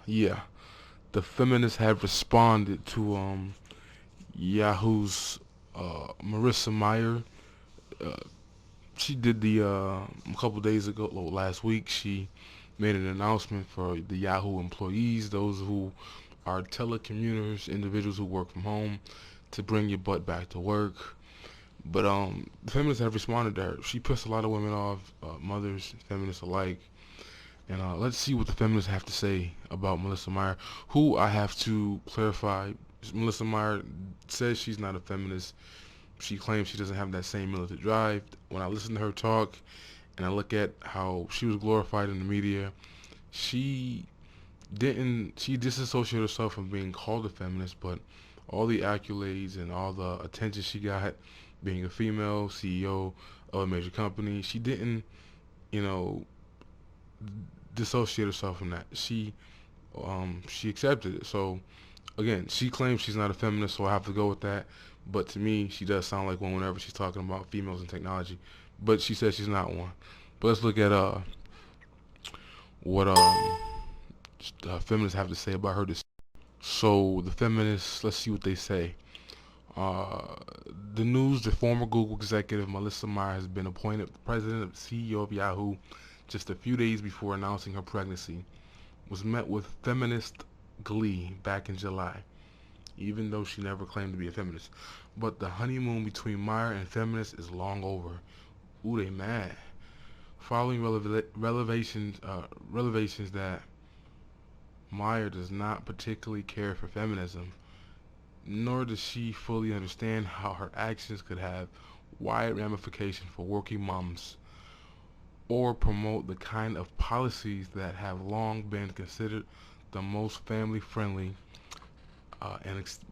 Yeah, the feminists have responded to Yahoo's Marissa Mayer. Uh, she did a couple days ago, last week. She made an announcement for the Yahoo employees, those who are telecommuters, individuals who work from home, to bring your butt back to work. But the feminists have responded to her. She pissed a lot of women off, mothers, feminists alike. And let's see what the feminists have to say about Marissa Mayer, who I have to clarify. Marissa Mayer says she's not a feminist. She claims she doesn't have that same militant drive. When I listen to her talk and I look at how she was glorified in the media, she she disassociated herself from being called a feminist, but all the accolades and all the attention she got being a female CEO of a major company, she didn't, you know, dissociate herself from that. She accepted it. So again, she claims she's not a feminist, so I have to go with that. But to me, she does sound like one whenever she's talking about females and technology. But she says she's not one. But let's look at what feminists have to say about her decision. So the feminists, let's see what they say. Uh, the news: the former Google executive Melissa Meyer has been appointed president and CEO of Yahoo just a few days before announcing her pregnancy. Was met with feminist glee back in July, even though she never claimed to be a feminist. But the honeymoon between Meyer and feminists is long over. Ooh, they mad. Following revelations that Meyer does not particularly care for feminism, nor does she fully understand how her actions could have wide ramifications for working moms or promote the kind of policies that have long been considered the most family friendly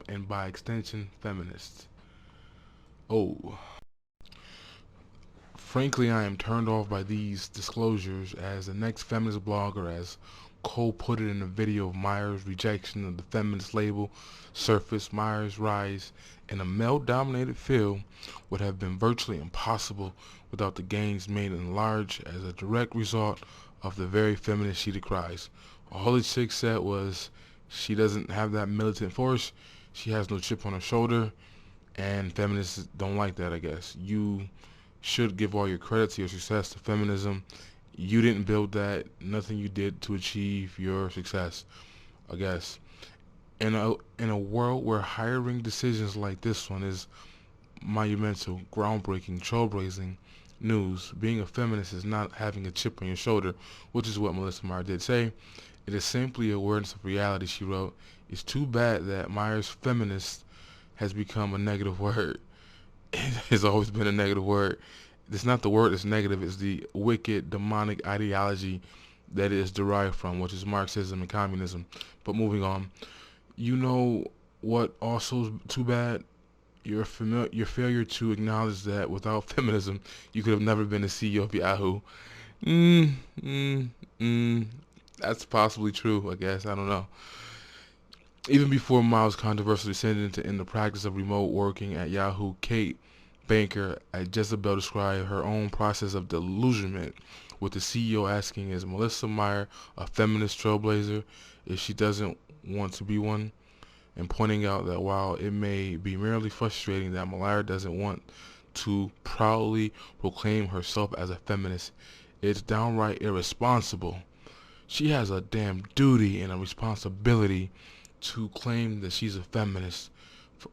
and by extension feminists. Oh, frankly, I am turned off by these disclosures as the next feminist blogger, as Cole put it in a video of Meyer's rejection of the feminist label, surfaced. Meyer's rise in a male-dominated field would have been virtually impossible without the gains made in large as a direct result of the very feminist she decries. All the chick said was she doesn't have that militant force, she has no chip on her shoulder, and feminists don't like that, I guess. You should give all your credit to your success to feminism. You didn't build that. Nothing you did to achieve your success, I guess. In a world where hiring decisions like this one is monumental, groundbreaking, trailblazing news, being a feminist is not having a chip on your shoulder, which is what Melissa Meyer did say. It is simply awareness of reality, she wrote. It's too bad that Meyer's feminist has become a negative word. It has always been a negative word. It's not the word that's negative, it's the wicked, demonic ideology that it is derived from, which is Marxism and communism. But moving on, you know what also is too bad? Your failure to acknowledge that without feminism, you could have never been the CEO of Yahoo. Mm, mm, mm. That's possibly true, I guess. I don't know. Even before Miles' controversial decision into in the practice of remote working at Yahoo, Kate Banker at Jezebel described her own process of disillusionment with the CEO asking, is Melissa Meyer a feminist trailblazer if she doesn't want to be one? And pointing out that while it may be merely frustrating that Meyer doesn't want to proudly proclaim herself as a feminist, it's downright irresponsible. She has a damn duty and a responsibility to claim that she's a feminist. For,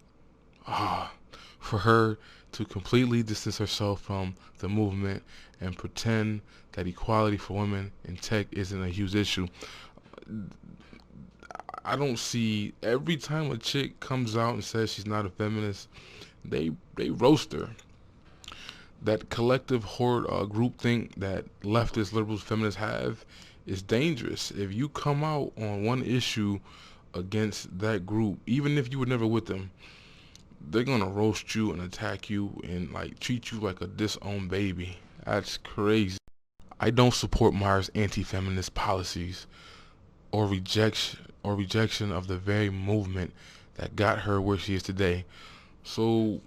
ah, for her to completely distance herself from the movement and pretend that equality for women in tech isn't a huge issue. I don't see every time a chick comes out and says she's not a feminist, they roast her. That collective horde groupthink that leftist liberals feminists have is dangerous. If you come out on one issue against that group, even if you were never with them, they're gonna roast you and attack you and like treat you like a disowned baby. That's crazy. I don't support Meyer's anti-feminist policies or rejection of the very movement that got her where she is today. So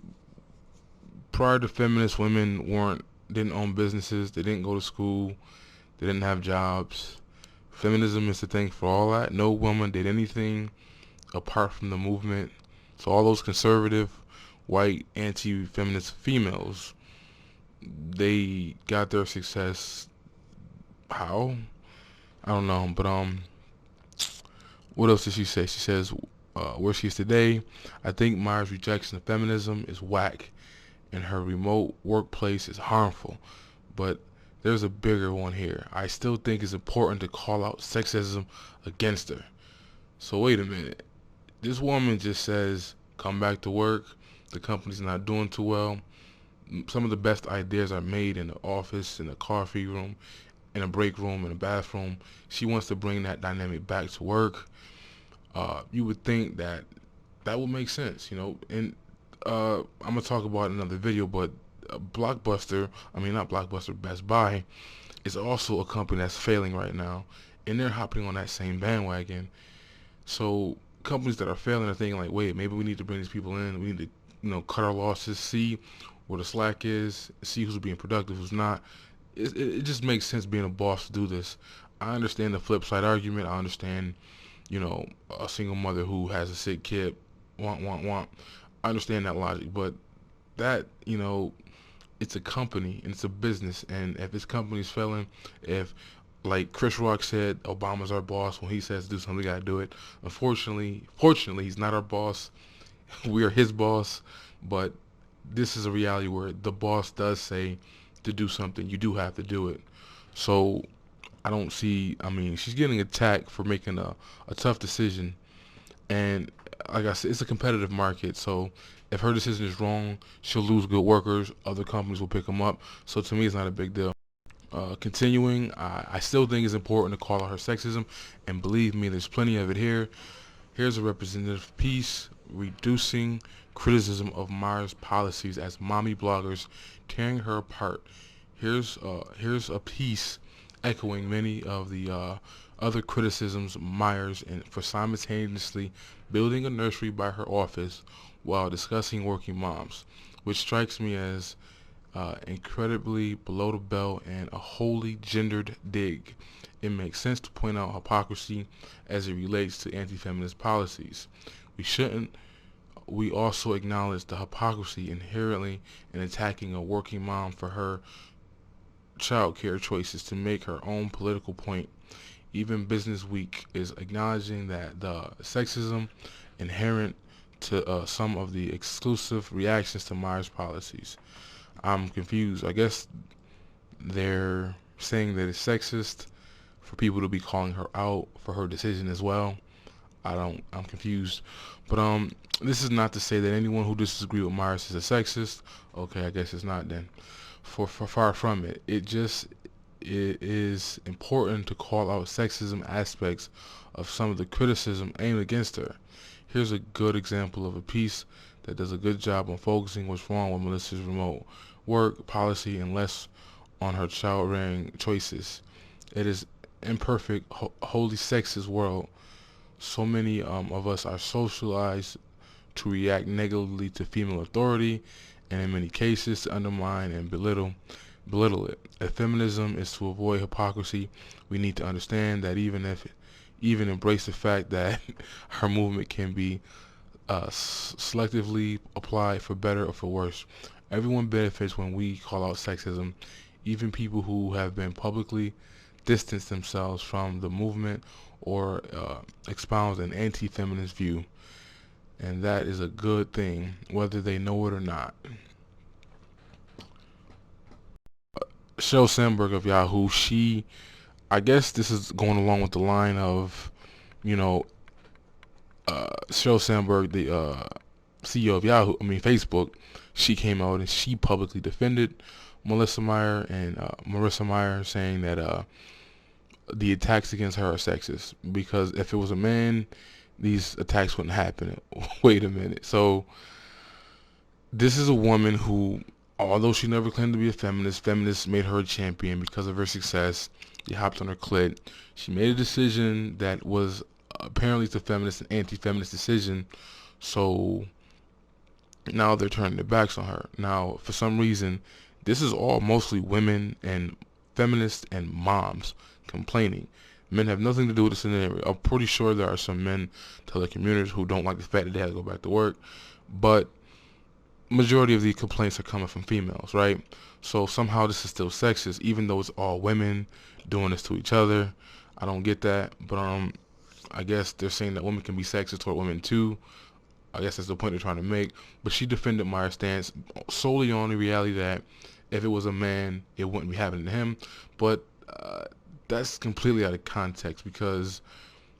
prior to feminists, women weren't didn't own businesses, they didn't go to school, they didn't have jobs. Feminism is the thing for all that. No woman did anything apart from the movement. So all those conservative, white, anti-feminist females, they got their success. How? I don't know. But what else did she say? She says, where she is today, I think Meyer's rejection of feminism is whack, and her remote workplace is harmful. But there's a bigger one here. I still think it's important to call out sexism against her. So wait a minute. This woman just says, come back to work. The company's not doing too well. Some of the best ideas are made in the office, in the coffee room, in a break room, in a bathroom. She wants to bring that dynamic back to work. You would think that that would make sense, you know. And I'm gonna talk about another video, but Blockbuster, I mean not Blockbuster, Best Buy is also a company that's failing right now, and they're hopping on that same bandwagon. So companies that are failing are thinking like, wait, maybe we need to bring these people in. We need to, cut our losses, see where the slack is, see who's being productive, who's not. It just makes sense being a boss to do this. I understand the flip side argument. I understand, a single mother who has a sick kid, want. I understand that logic, but that, it's a company and it's a business, and if this company's failing, if like Chris Rock said, Obama's our boss. When he says to do something, we gotta do it. Fortunately, he's not our boss. We are his boss. But this is a reality where the boss does say to do something, you do have to do it. So I don't see. I mean, she's getting attacked for making a tough decision, and like I said, it's a competitive market. So if her decision is wrong, she'll lose good workers. Other companies will pick them up. So to me, it's not a big deal. Continuing, I still think it's important to call out her sexism, and believe me, there's plenty of it here. Here's a representative piece reducing criticism of Meyer's policies as mommy bloggers tearing her apart. Here's a piece echoing many of the other criticisms of Myers and for simultaneously building a nursery by her office while discussing working moms, which strikes me as incredibly below the belt and a wholly gendered dig. It makes sense to point out hypocrisy as it relates to anti-feminist policies. We shouldn't. We also acknowledge the hypocrisy inherently in attacking a working mom for her child care choices to make her own political point. Even Business Week is acknowledging that the sexism inherent to some of the exclusive reactions to Meyer's policies. I'm confused. I guess they're saying that it's sexist for people to be calling her out for her decision as well. I'm confused. But this is not to say that anyone who disagrees with Myers is a sexist. Okay, I guess it's not then. For far from it. It is important to call out sexism aspects of some of the criticism aimed against her. Here's a good example of a piece that does a good job on focusing what's wrong with Melissa's remote work policy and less on her child-rearing choices. It is imperfect, wholly sexist world. So many of us are socialized to react negatively to female authority, and in many cases to undermine and belittle it. If feminism is to avoid hypocrisy, we need to understand that even embrace the fact that her movement can be selectively applied for better or for worse. Everyone benefits when we call out sexism, even people who have been publicly distanced themselves from the movement or espouse an anti-feminist view. And that is a good thing, whether they know it or not. Sheryl Sandberg of Yahoo, I guess this is going along with the line of, Sheryl Sandberg, the CEO of Facebook. She came out and she publicly defended Melissa Mayer and Marissa Mayer, saying that the attacks against her are sexist, because if it was a man, these attacks wouldn't happen. Wait a minute. So this is a woman who, although she never claimed to be a feminist, feminists made her a champion because of her success. They hopped on her clit. She made a decision that was apparently the feminist and anti-feminist decision. So now they're turning their backs on her. Now, for some reason, this is all mostly women and feminists and moms complaining. Men have nothing to do with the scenario. I'm pretty sure there are some men, telecommuters, who don't like the fact that they have to go back to work, but majority of these complaints are coming from females, right? So somehow this is still sexist, even though it's all women doing this to each other. I don't get that, but I guess they're saying that women can be sexist toward women too. I guess that's the point they're trying to make. But she defended Meyer's stance solely on the reality that if it was a man, it wouldn't be happening to him. But that's completely out of context, because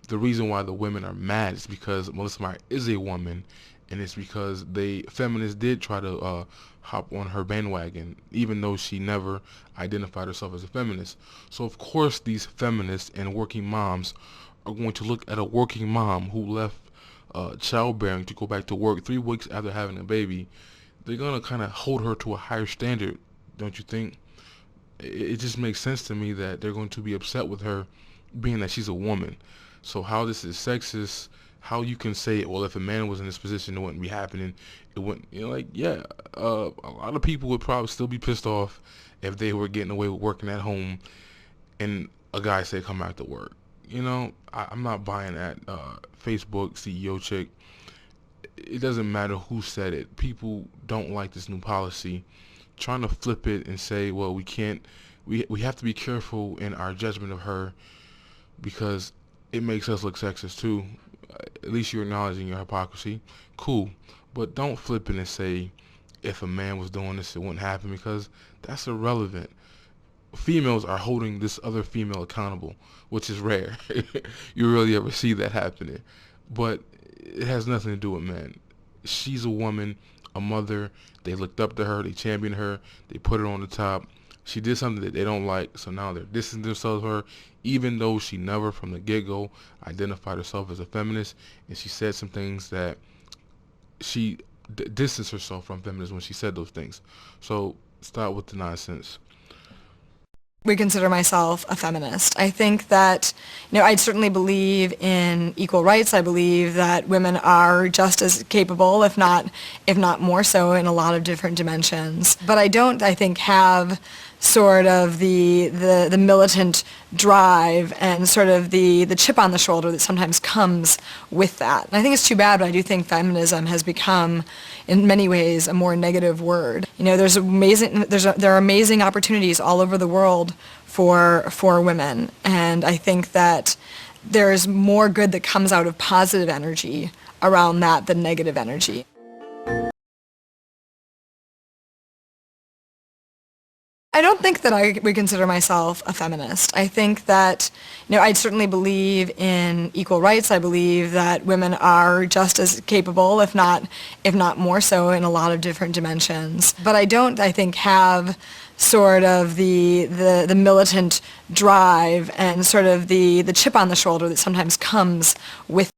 the reason why the women are mad is because Marissa Mayer is a woman, and it's because feminists did try to hop on her bandwagon, even though she never identified herself as a feminist. So of course these feminists and working moms are going to look at a working mom who left childbearing to go back to work 3 weeks after having a baby. They're gonna kind of hold her to a higher standard, don't you think? It just makes sense to me that they're going to be upset with her, being that she's a woman. So how this is sexist, how you can say, well, if a man was in this position, it wouldn't be happening. It wouldn't, yeah. A lot of people would probably still be pissed off if they were getting away with working at home and a guy said come out to work. I'm not buying that Facebook CEO chick. It doesn't matter who said it. People don't like this new policy. Trying to flip it and say, well, we have to be careful in our judgment of her because it makes us look sexist too. At least you're acknowledging your hypocrisy. Cool. But don't flip it and say if a man was doing this, it wouldn't happen, because that's irrelevant. Females are holding this other female accountable, which is rare. You rarely ever see that happening. But it has nothing to do with men. She's a woman, a mother. They looked up to her. They championed her. They put her on the top. She did something that they don't like, so now they're distancing themselves from her, even though she never from the get-go identified herself as a feminist, and she said some things that she distanced herself from feminism when she said those things. So stop with the nonsense. We consider myself a feminist. I think that, I certainly believe in equal rights. I believe that women are just as capable, if not more so, in a lot of different dimensions. But I don't, I think, have sort of the militant drive and sort of the chip on the shoulder that sometimes comes with that. And I think it's too bad, but I do think feminism has become, in many ways, a more negative word. There are amazing opportunities all over the world for women, and I think that there's more good that comes out of positive energy around that than negative energy. I don't think that I would consider myself a feminist. I think that, I certainly believe in equal rights. I believe that women are just as capable, if not more so, in a lot of different dimensions. But I don't, I think, have sort of the militant drive and sort of the chip on the shoulder that sometimes comes with